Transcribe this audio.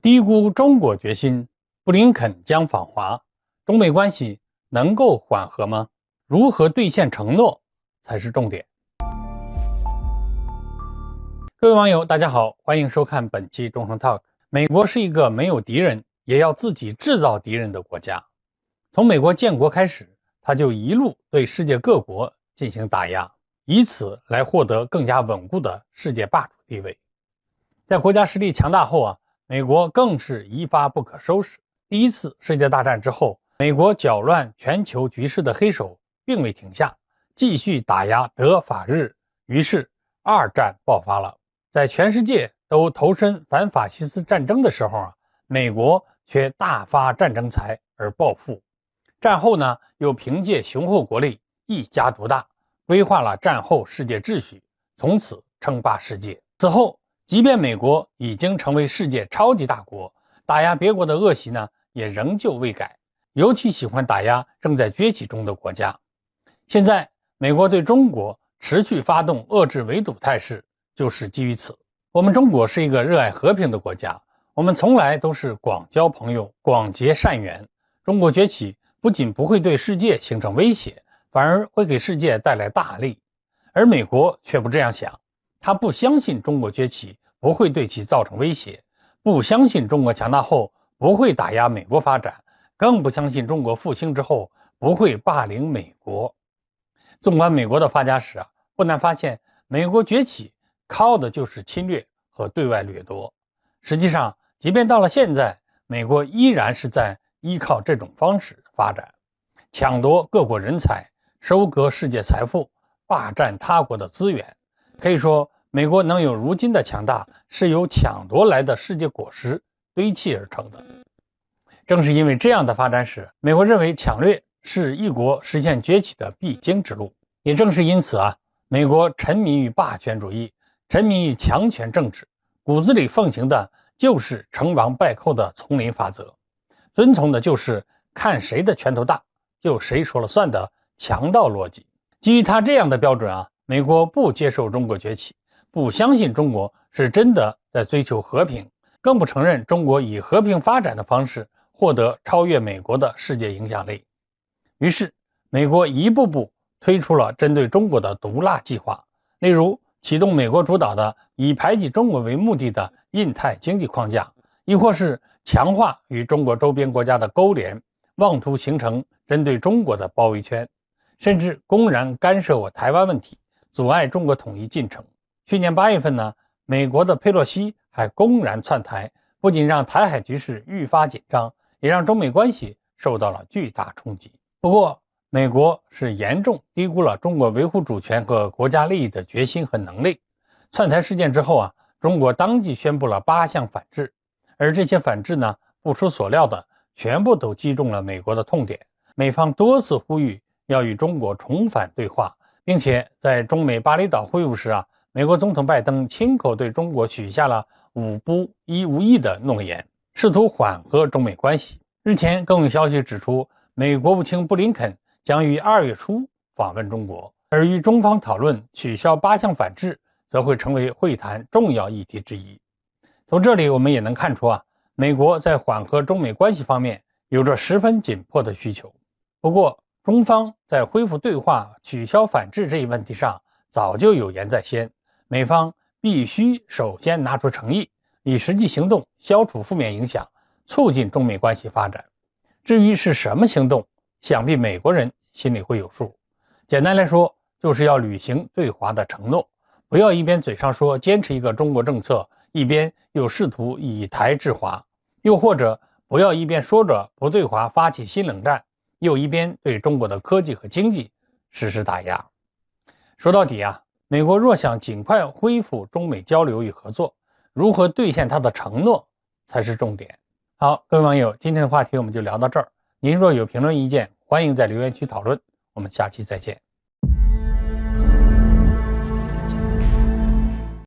低估中国决心，布林肯将访华，中美关系能够缓和吗？如何兑现承诺才是重点。各位网友大家好，欢迎收看本期中恒 Talk。 美国是一个没有敌人也要自己制造敌人的国家。从美国建国开始，他就一路对世界各国进行打压，以此来获得更加稳固的世界霸主地位。在国家实力强大后美国更是一发不可收拾。第一次世界大战之后，美国搅乱全球局势的黑手并未停下，继续打压德法日，于是二战爆发了。在全世界都投身反法西斯战争的时候美国却大发战争财而暴富。战后呢，又凭借雄厚国力一家独大，规划了战后世界秩序，从此称霸世界。此后即便美国已经成为世界超级大国，打压别国的恶习呢也仍旧未改，尤其喜欢打压正在崛起中的国家。现在美国对中国持续发动遏制围堵态势，就是基于此。我们中国是一个热爱和平的国家，我们从来都是广交朋友，广结善缘。中国崛起不仅不会对世界形成威胁，反而会给世界带来大利。而美国却不这样想，他不相信中国崛起不会对其造成威胁，不相信中国强大后不会打压美国发展，更不相信中国复兴之后不会霸凌美国。纵观美国的发家史不难发现，美国崛起靠的就是侵略和对外掠夺。实际上，即便到了现在，美国依然是在依靠这种方式发展，抢夺各国人才，收割世界财富，霸占他国的资源。可以说，美国能有如今的强大，是由抢夺来的世界果实堆砌而成的。正是因为这样的发展史，美国认为抢掠是一国实现崛起的必经之路。也正是因此美国沉迷于霸权主义，沉迷于强权政治，骨子里奉行的就是成王败寇的丛林法则，遵从的就是看谁的拳头大就谁说了算的强盗逻辑。基于他这样的标准美国不接受中国崛起，不相信中国是真的在追求和平，更不承认中国以和平发展的方式获得超越美国的世界影响力。于是美国一步步推出了针对中国的毒辣计划，例如启动美国主导的以排挤中国为目的的印太经济框架，亦或是强化与中国周边国家的勾连，妄图形成针对中国的包围圈，甚至公然干涉我台湾问题，阻碍中国统一进程。去年8月份呢，美国的佩洛西还公然窜台，不仅让台海局势愈发紧张，也让中美关系受到了巨大冲击。不过美国是严重低估了中国维护主权和国家利益的决心和能力。窜台事件之后中国当即宣布了8项反制，而这些反制呢，不出所料的全部都击中了美国的痛点。美方多次呼吁要与中国重返对话，并且在中美巴厘岛会晤时美国总统拜登亲口对中国许下了5不1无益的诺言，试图缓和中美关系。日前更有消息指出，美国务卿布林肯将于2月初访问中国，而与中方讨论取消8项反制则会成为会谈重要议题之一。从这里我们也能看出美国在缓和中美关系方面有着十分紧迫的需求。不过中方在恢复对话取消反制这一问题上早就有言在先，美方必须首先拿出诚意，以实际行动消除负面影响，促进中美关系发展。至于是什么行动，想必美国人心里会有数。简单来说，就是要履行对华的承诺，不要一边嘴上说坚持一个中国政策，一边又试图以台制华，又或者不要一边说着不对华发起新冷战，又一边对中国的科技和经济实施打压。说到底美国若想尽快恢复中美交流与合作，如何兑现它的承诺才是重点。好，各位网友，今天的话题我们就聊到这儿。您若有评论意见，欢迎在留言区讨论，我们下期再见。